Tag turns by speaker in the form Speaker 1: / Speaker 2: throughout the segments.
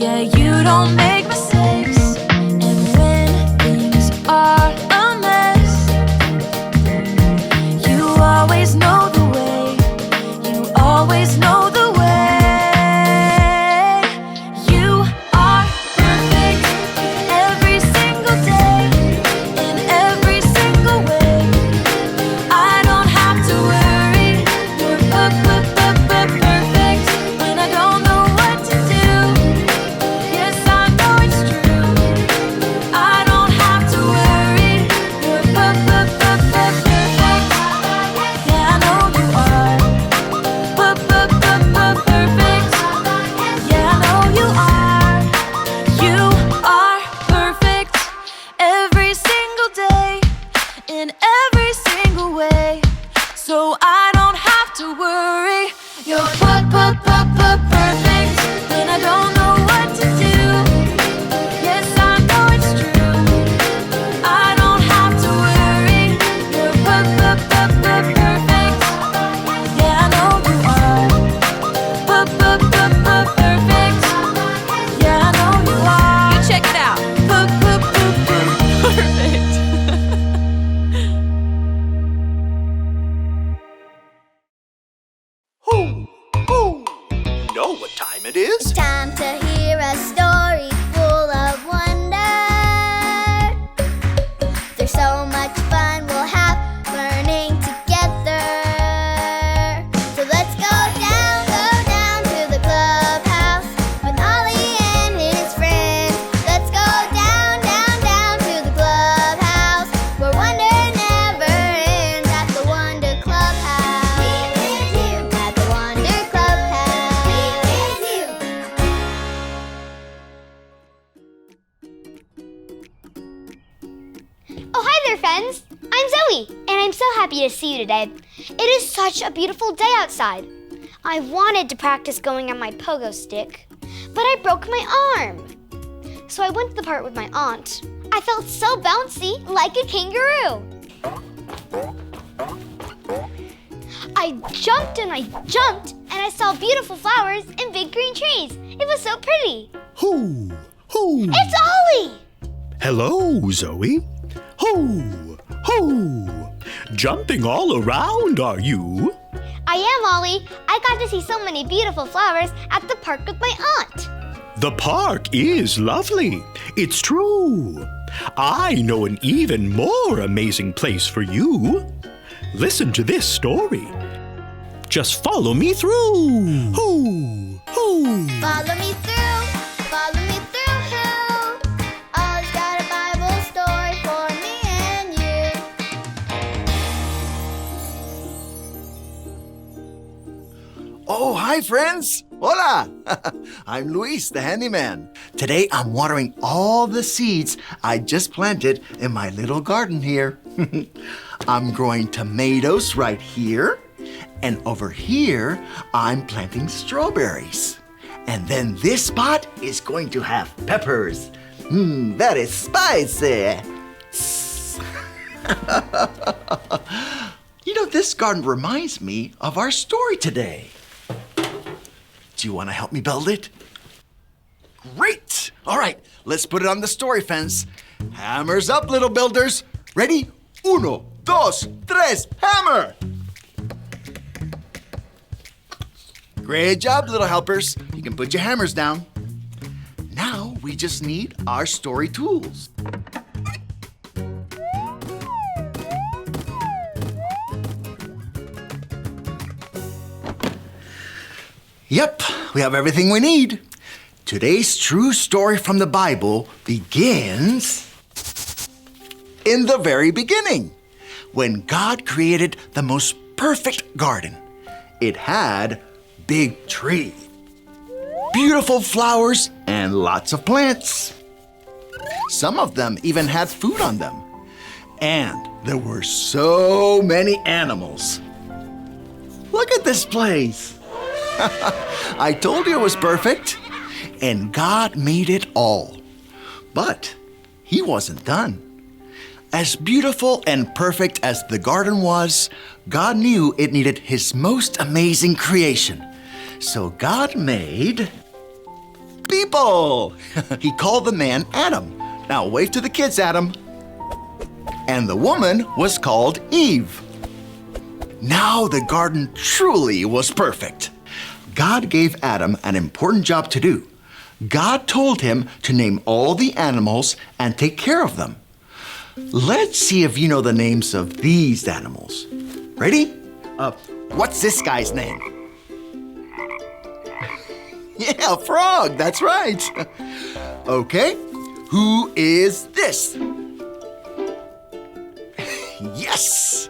Speaker 1: Yeah, you don't make mistakes. And when things are a mess, you always know the way. You always know the way. You are perfect every single day, in every single way. I don't have to worry. You're perfect when I don't know what to do. Yes, I know it's true. I don't have to worry. You're perfect. Yeah, I know you are. Perfect. Yeah, I know you are. You are perfect every single day, in every single way. So I don't have to worry. You're perfect when I don't know what to do. Yes, I know it's true. I don't have to worry. You're perfect. Yeah, I know you are. Perfect. Yeah, I know you are. You check it out. Perfect.
Speaker 2: Know what time it is?
Speaker 3: Time to hear a story full of wonder. There's so much fun we'll have learning together. So let's go down to the clubhouse with Ollie and his friends. Let's go down to the clubhouse where wonder never ends at the Wonder Clubhouse. At the Wonder Clubhouse. Oh, hi there, friends! I'm Zoe, and I'm so happy to see you today. It is such a beautiful day outside. I wanted to practice going on my pogo stick, but I broke my arm. So I went to the park with my aunt. I felt so bouncy, like a kangaroo. I jumped, and I saw beautiful flowers and big green trees. It was so pretty.
Speaker 2: Who?
Speaker 3: It's Ollie!
Speaker 2: Hello, Zoe. Ho! Jumping all around, are you?
Speaker 3: I am, Ollie. I got to see so many beautiful flowers at the park with my aunt.
Speaker 2: The park is lovely. It's true. I know an even more amazing place for you. Listen to this story. Just follow me through. Ho!
Speaker 3: Follow me through. Ollie's got a Bible story for me and you.
Speaker 4: Oh, hi, friends. Hola. I'm Luis, the handyman. Today, I'm watering all the seeds I just planted in my little garden here. I'm growing tomatoes right here. And over here, I'm planting strawberries. And then this spot is going to have peppers. That is spicy. You know, this garden reminds me of our story today. Do you want to help me build it? Great! All right, let's put it on the story fence. Hammers up, little builders. Ready? Uno, dos, tres, hammer! Great job, little helpers. You can put your hammers down. Now we just need our story tools. Yep, we have everything we need. Today's true story from the Bible begins in the very beginning, when God created the most perfect garden. It had big trees, beautiful flowers, and lots of plants. Some of them even had food on them. And there were so many animals. Look at this place. I told you it was perfect. And God made it all. But He wasn't done. As beautiful and perfect as the garden was, God knew it needed His most amazing creation. So God made people. He called the man Adam. Now wave to the kids, Adam. And the woman was called Eve. Now the garden truly was perfect. God gave Adam an important job to do. God told him to name all the animals and take care of them. Let's see if you know the names of these animals. Ready? What's this guy's name? Yeah, frog, that's right. Okay, who is this? Yes,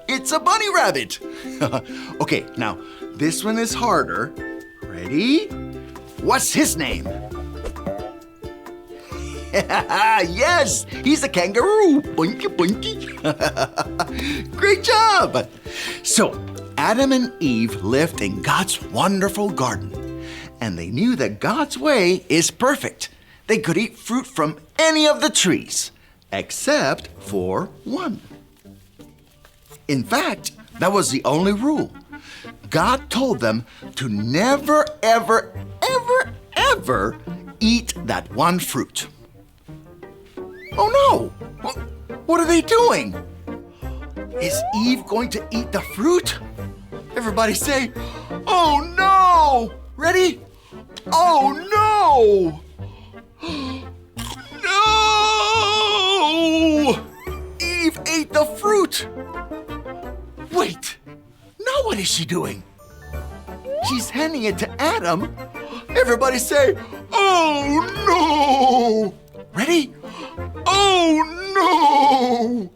Speaker 4: it's a bunny rabbit. Okay, now this one is harder. Ready? What's his name? Yes, he's a kangaroo. Bunky, bunky. Great job. So, Adam and Eve lived in God's wonderful garden, and they knew that God's way is perfect. They could eat fruit from any of the trees, except for one. In fact, that was the only rule. God told them to never, ever, ever, ever eat that one fruit. Oh no! What are they doing? Is Eve going to eat the fruit? Everybody say, oh no! Ready? Oh no! No! Eve ate the fruit! Wait, now what is she doing? She's handing it to Adam. Everybody say, oh no! Ready? Oh no!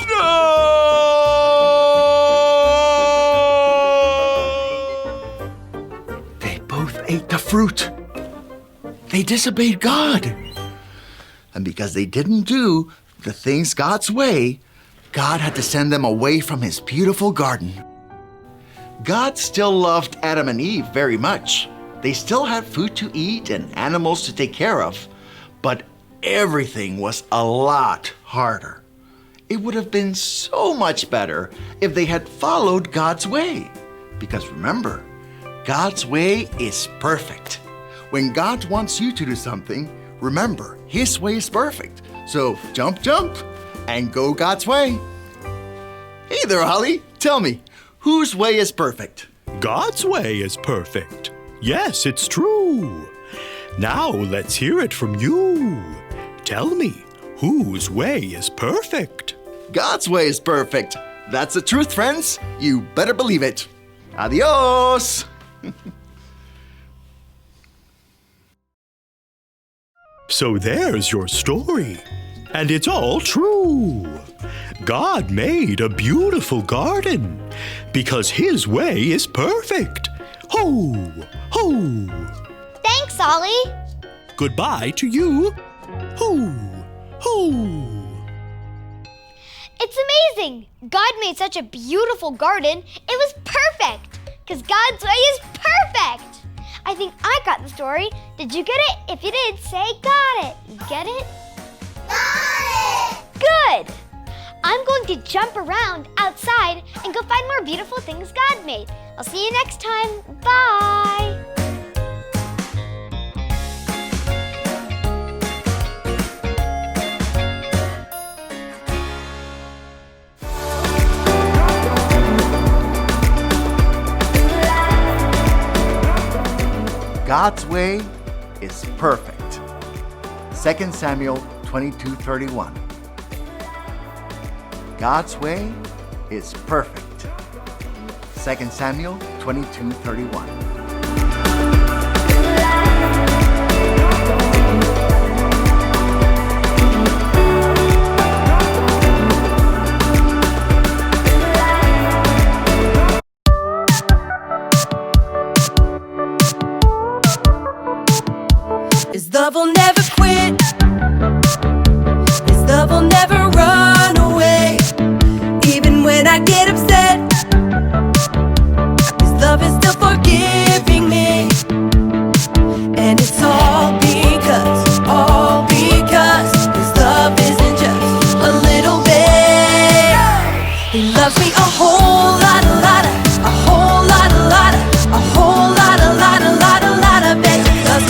Speaker 4: No! They both ate the fruit. They disobeyed God. And because they didn't do the things God's way, God had to send them away from his beautiful garden. God still loved Adam and Eve very much. They still had food to eat and animals to take care of, but everything was a lot harder. It would have been so much better if they had followed God's way. Because remember, God's way is perfect. When God wants you to do something, remember, his way is perfect. So jump, jump, and go God's way. Hey there, Holly. Tell me, whose way is perfect?
Speaker 2: God's way is perfect. Yes, it's true. Now let's hear it from you. Tell me, whose way is perfect?
Speaker 4: God's way is perfect. That's the truth, friends. You better believe it. Adios.
Speaker 2: So there's your story. And it's all true. God made a beautiful garden because his way is perfect. Ho, ho.
Speaker 3: Thanks, Ollie.
Speaker 2: Goodbye to you. Ho, ho.
Speaker 3: It's amazing. God made such a beautiful garden. It was perfect because God's way is perfect. I think I got the story. Did you get it? If you did, say got it. You get it? Got it! Good. I'm going to jump around outside and go find more beautiful things God made. I'll see you next time. Bye.
Speaker 4: God's way is perfect. 2 Samuel 22:31. God's way is perfect. 2 Samuel 22:31.
Speaker 1: His love will never quit. His love will never run away. Even when I get upset, his love is still forgiving me. And it's all because his love isn't just a little bit. He loves me a whole lot, a whole lot, a whole lot, a bit. Because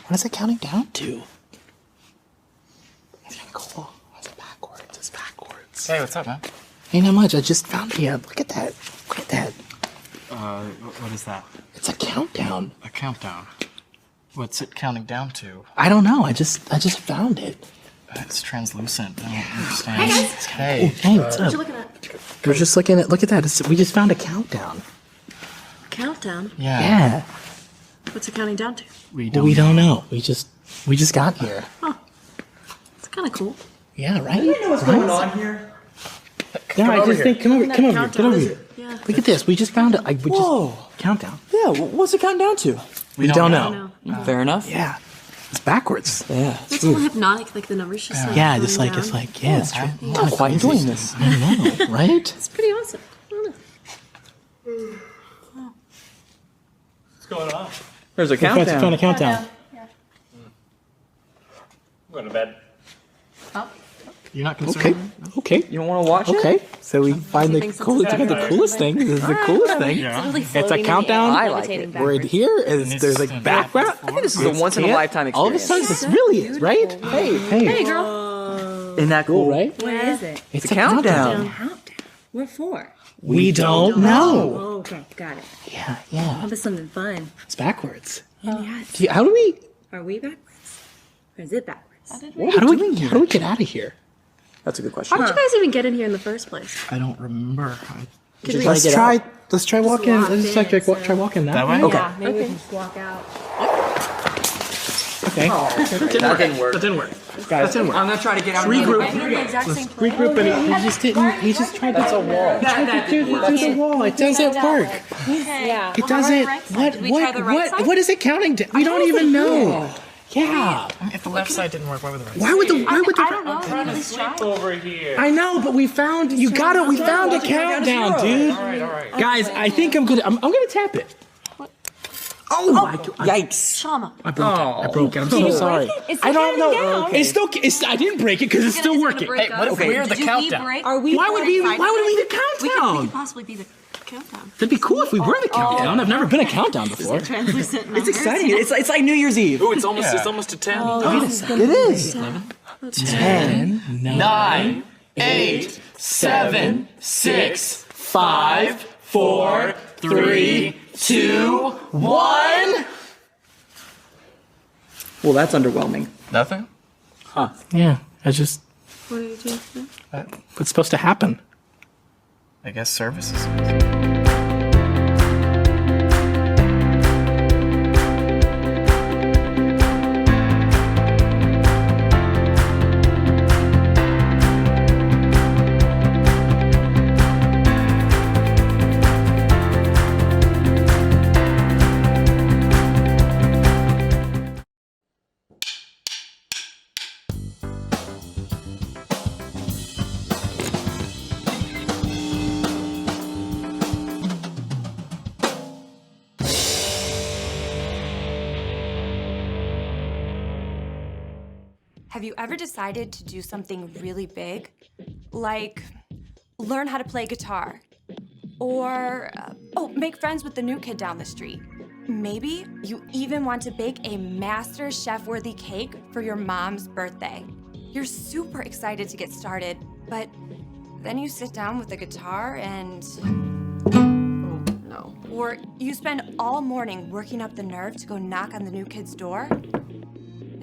Speaker 5: What is it counting down to? It's kind of cool. It's backwards. It's backwards.
Speaker 6: Hey, what's up, man?
Speaker 5: Ain't that much. I just found it. Yeah, look at that. Look at that.
Speaker 6: What is that?
Speaker 5: It's a countdown.
Speaker 6: A countdown. What's it counting down to?
Speaker 5: I don't know. I just found it.
Speaker 6: It's translucent. I don't understand. Hey,
Speaker 5: Hey, what's up? We're just looking at. Look at that. We just found a countdown.
Speaker 7: Countdown?
Speaker 6: yeah.
Speaker 5: Yeah.
Speaker 7: What's it counting down to?
Speaker 6: We
Speaker 5: We don't know. We just got here.
Speaker 7: It's kind of cool.
Speaker 5: Yeah, right? What's going on here? Yeah, I just think. Come over here. Get over here.
Speaker 7: Yeah.
Speaker 5: Look at this. We just found it.
Speaker 8: Whoa.
Speaker 5: Countdown.
Speaker 8: Yeah, what's it count down to?
Speaker 5: We don't know.
Speaker 8: Fair enough.
Speaker 5: Yeah. It's backwards.
Speaker 8: Yeah.
Speaker 7: It's a little hypnotic, like the numbers just like
Speaker 5: Yeah,
Speaker 7: going
Speaker 5: just like
Speaker 7: down.
Speaker 5: it's like yeah, it's true.
Speaker 8: I'm quite enjoying this.
Speaker 5: I know, right?
Speaker 7: It's pretty awesome. I don't know.
Speaker 8: There's a
Speaker 5: We found a
Speaker 8: countdown.
Speaker 5: countdown.
Speaker 6: I'm going to bed. You're not
Speaker 5: Okay.
Speaker 6: concerned?
Speaker 5: Okay.
Speaker 8: You don't want to watch it?
Speaker 5: Okay. So we find the
Speaker 7: thinks it's
Speaker 5: coolest.
Speaker 7: a
Speaker 5: Look at the coolest thing. This is the coolest thing. It's a countdown.
Speaker 8: I like it.
Speaker 5: We're here. There's like background.
Speaker 8: I think this is a once in a lifetime
Speaker 5: All of a
Speaker 8: experience.
Speaker 5: sudden, this really is right. Hey,
Speaker 7: Hey, girl.
Speaker 8: Isn't that
Speaker 5: cool,
Speaker 8: cool?
Speaker 5: right?
Speaker 7: What is it?
Speaker 5: It's
Speaker 8: a countdown.
Speaker 7: What for?
Speaker 5: We don't know.
Speaker 7: Oh, okay, got it.
Speaker 5: Yeah.
Speaker 7: How about something fun?
Speaker 5: It's backwards.
Speaker 7: Yes.
Speaker 5: How do we?
Speaker 7: Are we backwards? Or is it backwards?
Speaker 5: How do we get out of here?
Speaker 8: That's a good question.
Speaker 7: How did you guys even get in here in the first place?
Speaker 6: I don't remember.
Speaker 7: Could we
Speaker 5: Let's try walking.
Speaker 7: walk
Speaker 5: Let's
Speaker 7: in
Speaker 5: like
Speaker 7: instead
Speaker 5: try walking that
Speaker 6: That
Speaker 5: way.
Speaker 6: way?
Speaker 8: Okay.
Speaker 7: maybe we can just walk out.
Speaker 5: Okay.
Speaker 8: That didn't work.
Speaker 6: That didn't work.
Speaker 5: Guys,
Speaker 8: I'm going to try to get out of
Speaker 5: regroup.
Speaker 7: We're in the exact same place.
Speaker 5: Regroup, and he just didn't. He just tried to. That's a wall. He tried to do the wall. It doesn't work.
Speaker 7: Yeah.
Speaker 5: It doesn't. What is it counting to? We don't even know. Yeah.
Speaker 6: If the left side didn't work, why would the right
Speaker 5: Why would the?
Speaker 7: I don't know. Can we try?
Speaker 5: I know, but we found. You got it. We found a countdown, dude.
Speaker 6: All right.
Speaker 5: Guys, I think I'm gonna tap it. Oh my God!
Speaker 8: Yikes.
Speaker 7: Shama.
Speaker 5: I broke it. I'm so sorry. I don't know. It's still. I didn't break it because it's still working.
Speaker 6: Hey, what if we're the countdown?
Speaker 7: Are we?
Speaker 5: Why would we the
Speaker 7: We could
Speaker 5: countdown?
Speaker 7: possibly be the countdown.
Speaker 5: That'd be cool if we were the countdown. I've never been a countdown before.
Speaker 7: Translucent numbers.
Speaker 8: It's exciting. It's like New Year's Eve.
Speaker 6: Ooh, it's almost a 10.
Speaker 8: It is.
Speaker 5: 10,
Speaker 6: 9, 8, 7, 6, 5, 4, 3, 2, 1.
Speaker 8: Well, that's underwhelming.
Speaker 6: Nothing?
Speaker 5: Yeah, I just.
Speaker 7: What are you doing?
Speaker 5: What's supposed to happen?
Speaker 6: I guess services.
Speaker 9: Have you ever decided to do something really big? Like learn how to play guitar? Or, make friends with the new kid down the street? Maybe you even want to bake a master chef-worthy cake for your mom's birthday. You're super excited to get started, but then you sit down with the guitar and...
Speaker 7: No.
Speaker 9: Or you spend all morning working up the nerve to go knock on the new kid's door,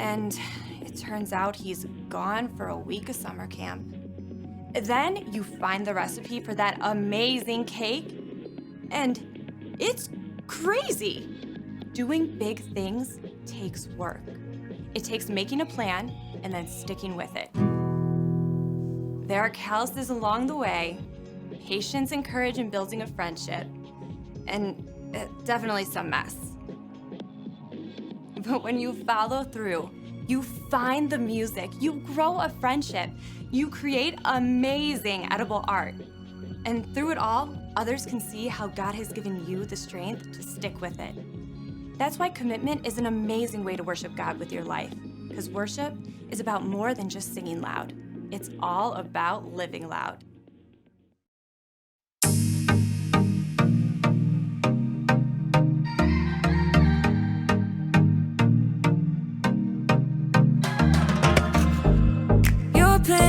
Speaker 9: and it turns out he's gone for a week of summer camp. Then you find the recipe for that amazing cake, and it's crazy. Doing big things takes work. It takes making a plan and then sticking with it. There are calluses along the way, patience and courage in building a friendship, and definitely some mess. But when you follow through, you find the music, you grow a friendship, you create amazing edible art. And through it all, others can see how God has given you the strength to stick with it. That's why commitment is an amazing way to worship God with your life, because worship is about more than just singing loud. It's all about living loud.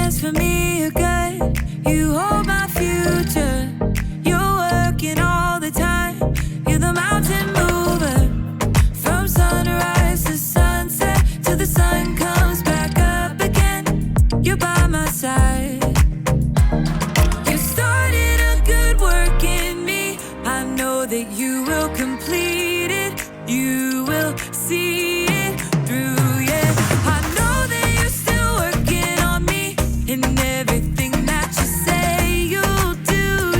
Speaker 1: plans for me are good. You hold my future. You're working all the time. You're the mountain mover. From sunrise to sunset, till the sun comes back up again. You're by my side. You started a good work in me. I know that you will complete it. You will see it through, yeah. I know that you're still working on me. And everything that you say you'll do.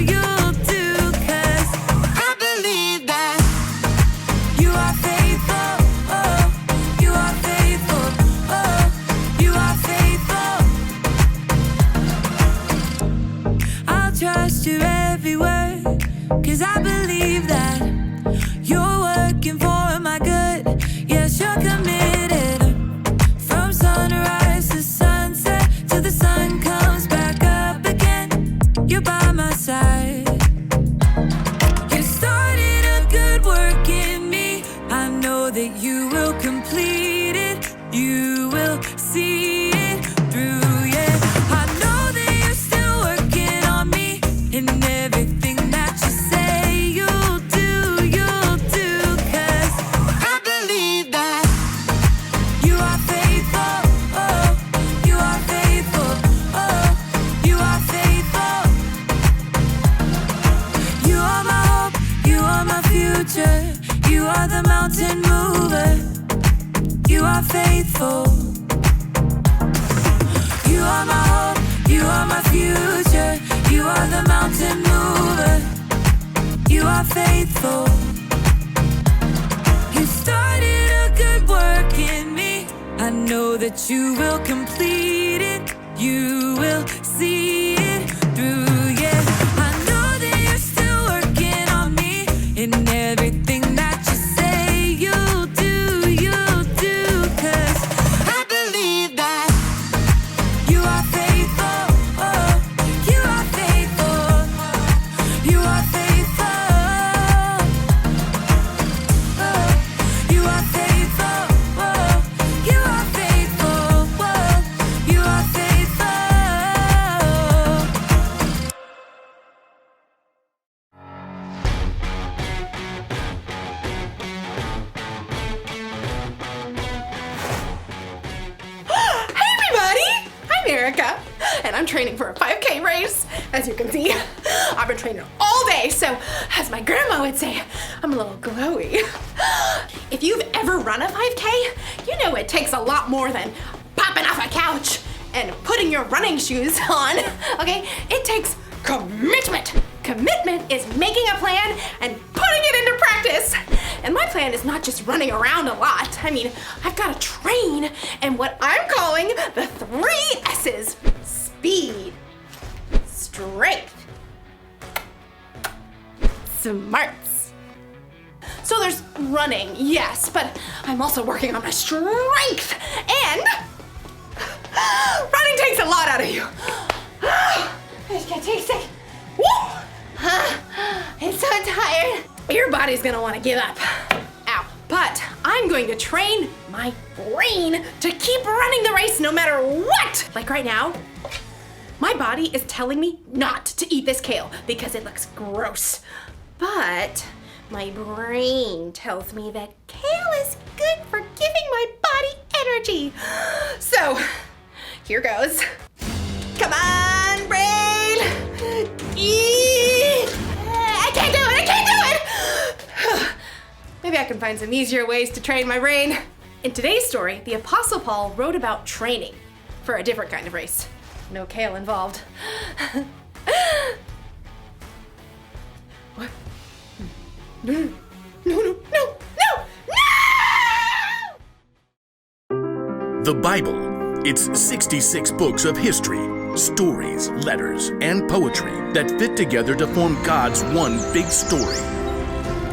Speaker 1: 'Cause I believe that you are faithful, oh, you are faithful, oh, you are faithful. I'll trust your every word, 'cause I believe that you're working for my good. Yes, you're committed. From sunrise to sunset, till the sun comes back up again. You're by my side. You started a good work in me. I know that you will complete it. You will see it through, yeah. I know that you're still working on me. And everything that you say you'll do. 'Cause I believe that you are faithful, oh, you are faithful, oh, you are faithful. You are my hope, you are my future. You are the mountain mover. You are faithful. You are my hope, you are my future. You are the mountain mover. You are faithful. You started a good work in me. I know that you will complete it. You will see it through, yeah. I know that you're still working on me. And everything that you say you'll do. 'Cause I believe that you are faithful, oh, you are faithful, you are faithful, oh, you are faithful, oh, you are faithful, oh, you are faithful.
Speaker 7: Hey everybody! I'm Erica, and I'm training for a 5K race. As you can see, I've been training all day, so as my grandma would say, I'm a little glowy. If you've ever run a 5K, you know it takes a lot more than popping off a couch and putting your running shoes on, okay? It takes commitment. Commitment is making a plan and putting it into practice. And my plan is not just running around a lot. I mean, I've got to train in what I'm calling the 3 S's. Speed, strength, smarts. So there's running, yes, but I'm also working on my strength. And running takes a lot out of you. I just gotta take a second. Woo! I'm so tired. Your body's gonna want to give up. Ow. But I'm going to train my brain to keep running the race no matter what. Like right now, my body is telling me not to eat this kale because it looks gross. But my brain tells me that kale is good for giving my body energy. So, here goes. Come on, brain! Eat! I can't do it! Maybe I can find some easier ways to train my brain. In today's story, the Apostle Paul wrote about training for a different kind of race. No kale involved. What? No!
Speaker 10: The Bible. It's 66 books of history, stories, letters, and poetry that fit together to form God's one big story.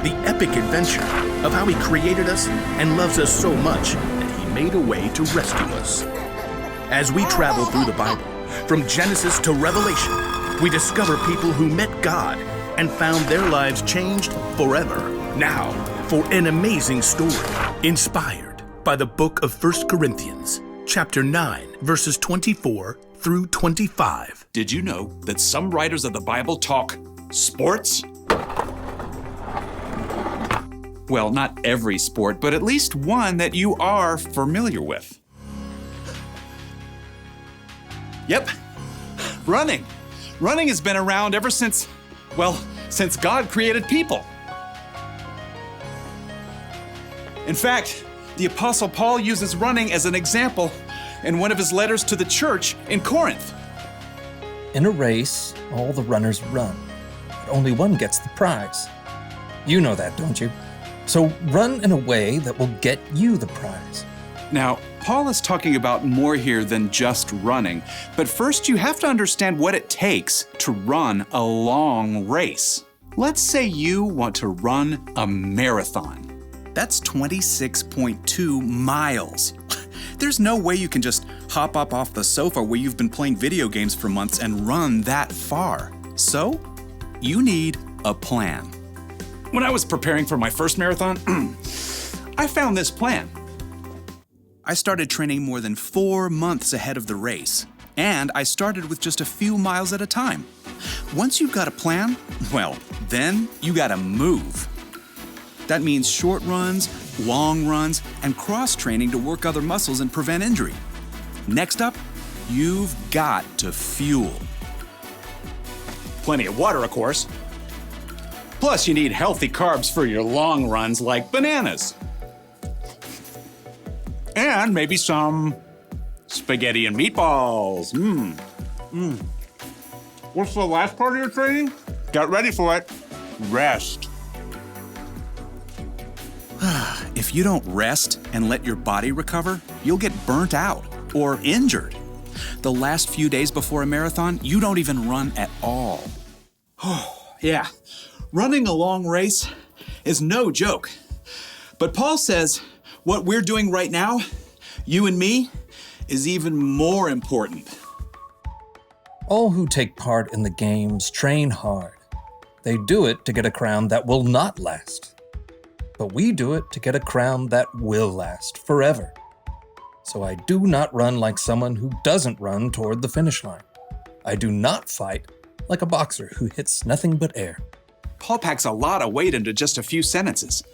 Speaker 10: The epic adventure of how He created us and loves us so much that He made a way to rescue us. As we travel through the Bible, from Genesis to Revelation, we discover people who met God and found their lives changed forever. Now, for an amazing story inspired by the book of 1 Corinthians, chapter 9, verses 24 through 25.
Speaker 11: Did you know that some writers of the Bible talk sports? Well, not every sport, but at least one that you are familiar with. Yep, running. Running has been around ever since God created people. In fact, the Apostle Paul uses running as an example in one of his letters to the church in Corinth.
Speaker 6: In a race, all the runners run, but only one gets the prize. You know that, don't you? So run in a way that will get you the prize.
Speaker 11: Now, Paul is talking about more here than just running, but first you have to understand what it takes to run a long race. Let's say you want to run a marathon. That's 26.2 miles. There's no way you can just hop up off the sofa where you've been playing video games for months and run that far. So, you need a plan. When I was preparing for my first marathon, I found this plan. I started training more than 4 months ahead of the race, and I started with just a few miles at a time. Once you've got a plan, well, then you gotta move. That means short runs, long runs, and cross-training to work other muscles and prevent injury. Next up, you've got to fuel. Plenty of water, of course. Plus, you need healthy carbs for your long runs like bananas. And maybe some spaghetti and meatballs. What's the last part of your training? Get ready for it. Rest. If you don't rest and let your body recover, you'll get burnt out or injured. The last few days before a marathon, you don't even run at all. Oh, yeah. Running a long race is no joke. But Paul says what we're doing right now, you and me, is even more important.
Speaker 6: All who take part in the games train hard. They do it to get a crown that will not last. But we do it to get a crown that will last forever. So I do not run like someone who doesn't run toward the finish line. I do not fight like a boxer who hits nothing but air.
Speaker 11: Paul packs a lot of weight into just a few sentences.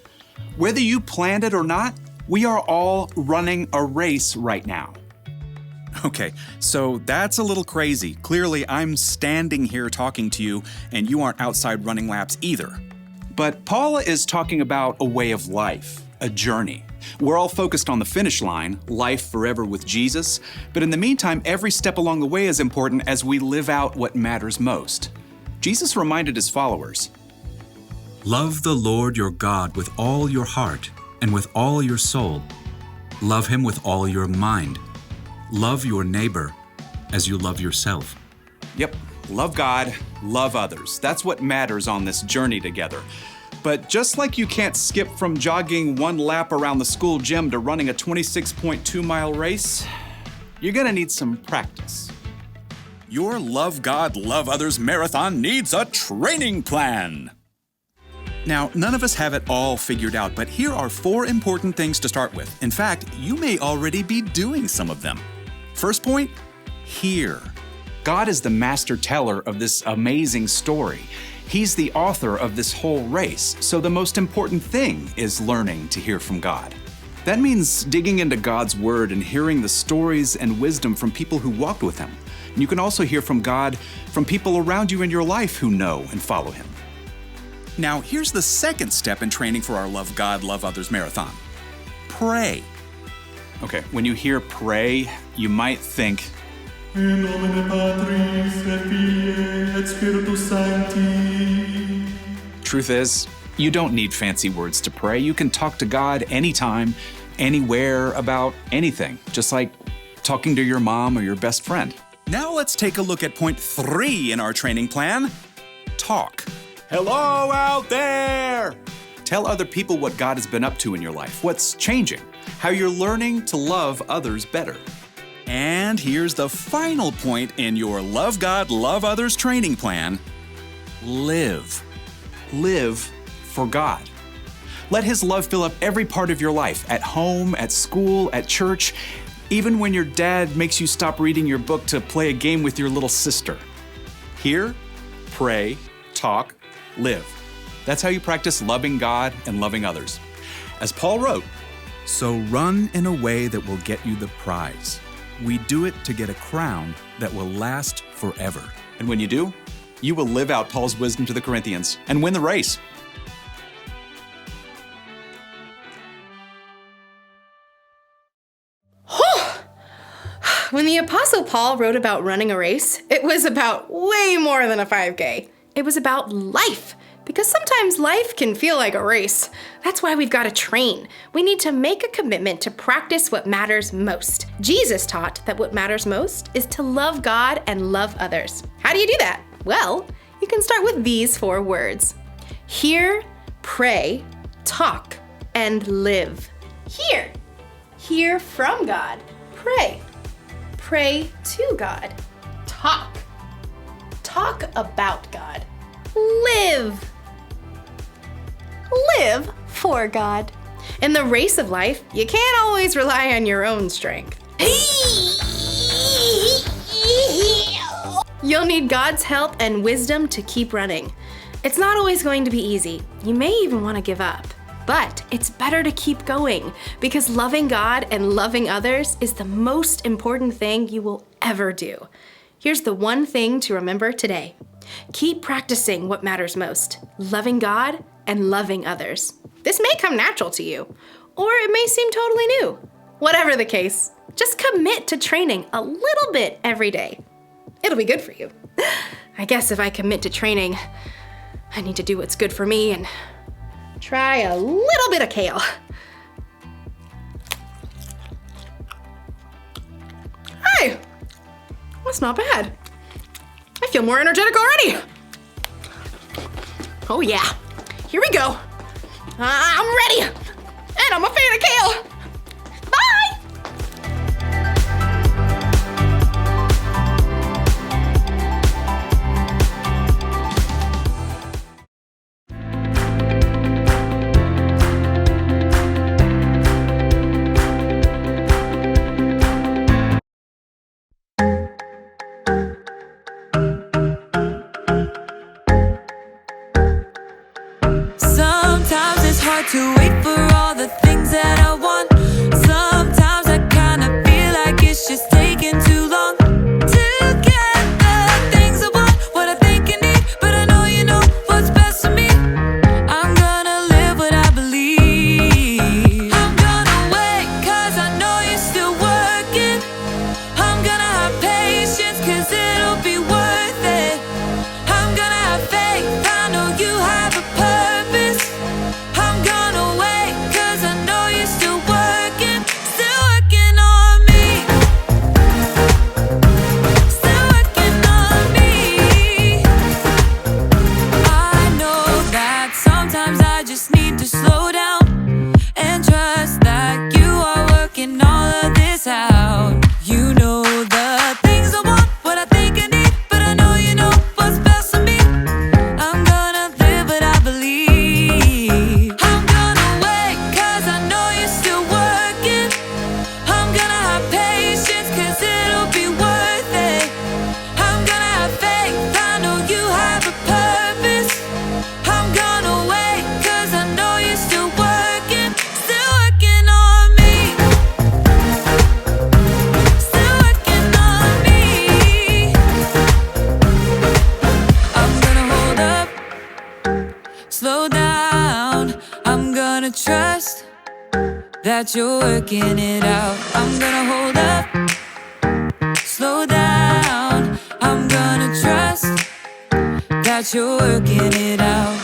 Speaker 11: Whether you planned it or not, we are all running a race right now. Okay, so that's a little crazy. Clearly, I'm standing here talking to you, and you aren't outside running laps either. But Paul is talking about a way of life, a journey. We're all focused on the finish line, life forever with Jesus, but in the meantime, every step along the way is important as we live out what matters most. Jesus reminded his followers,
Speaker 12: "Love the Lord your God with all your heart and with all your soul. Love him with all your mind. Love your neighbor as you love yourself."
Speaker 11: Yep, love God, love others. That's what matters on this journey together. But just like you can't skip from jogging 1 lap around the school gym to running a 26.2-mile race, you're gonna need some practice. Your Love God, Love Others marathon needs a training plan. Now, none of us have it all figured out, but here are 4 important things to start with. In fact, you may already be doing some of them. First point, hear. God is the master teller of this amazing story. He's the author of this whole race, so the most important thing is learning to hear from God. That means digging into God's word and hearing the stories and wisdom from people who walked with him. And you can also hear from God from people around you in your life who know and follow him. Now, here's the second step in training for our Love God, Love Others marathon. Pray. Okay, when you hear pray, you might think,
Speaker 13: In nomine Patris et Filii et Spiritus Sancti.
Speaker 11: Truth is, you don't need fancy words to pray. You can talk to God anytime, anywhere, about anything, just like talking to your mom or your best friend. Now let's take a look at point 3 in our training plan. Talk. Hello out there! Tell other people what God has been up to in your life, what's changing, how you're learning to love others better. And here's the final point in your Love God, Love Others training plan. Live. Live for God. Let his love fill up every part of your life, at home, at school, at church. Even when your dad makes you stop reading your book to play a game with your little sister. Hear, pray, talk, live. That's how you practice loving God and loving others. As Paul wrote,
Speaker 10: So run in a way that will get you the prize. We do it to get a crown that will last forever.
Speaker 11: and when you do, you will live out Paul's wisdom to the Corinthians and win the race.
Speaker 7: When the Apostle Paul wrote about running a race, it was about way more than a 5K. It was about life, because sometimes life can feel like a race. That's why we've got to train. We need to make a commitment to practice what matters most. Jesus taught that what matters most is to love God and love others. How do you do that? Well, you can start with these 4 words. Hear, pray, talk, and live. Hear. Hear from God. Pray. Pray to God. Talk. Talk about God. Live. Live for God. In the race of life, you can't always rely on your own strength. You'll need God's help and wisdom to keep running. It's not always going to be easy. You may even want to give up. But it's better to keep going, because loving God and loving others is the most important thing you will ever do. Here's the one thing to remember today. Keep practicing what matters most, loving God and loving others. This may come natural to you, or it may seem totally new. Whatever the case, just commit to training a little bit every day. It'll be good for you. I guess if I commit to training, I need to do what's good for me and try a little bit of kale. Hey, that's not bad. I feel more energetic already. Oh yeah, here we go. I'm ready, and I'm a fan of kale. Bye.
Speaker 1: Sometimes it's hard to wait for all the things that I want. Sometimes I kinda feel like it's just taking too long to get the things I want, what I think I need, but I know you know what's best for me. I'm gonna live what I believe. I'm gonna wait 'cause I know you're still working. I'm gonna have patience 'cause it'll be worth it. I'm gonna have faith, I know you have a purpose. I'm gonna wait 'cause I know you're still working on me. Still working on me. I know that sometimes I just need to slow down and trust that you are working all of this out. You know the things I want, what I think I need, but I know you know what's best for me. I'm gonna live what I believe. I'm gonna wait 'cause I know you're still working. I'm gonna have patience 'cause it'll be worth it. I'm gonna have faith, I know you have a purpose. I'm gonna wait 'cause I know you're still working on me. Still working on me. I'm gonna hold up, slow down. I'm gonna trust that you're working it out. I'm gonna hold up, slow down. I'm gonna trust that you're working it out.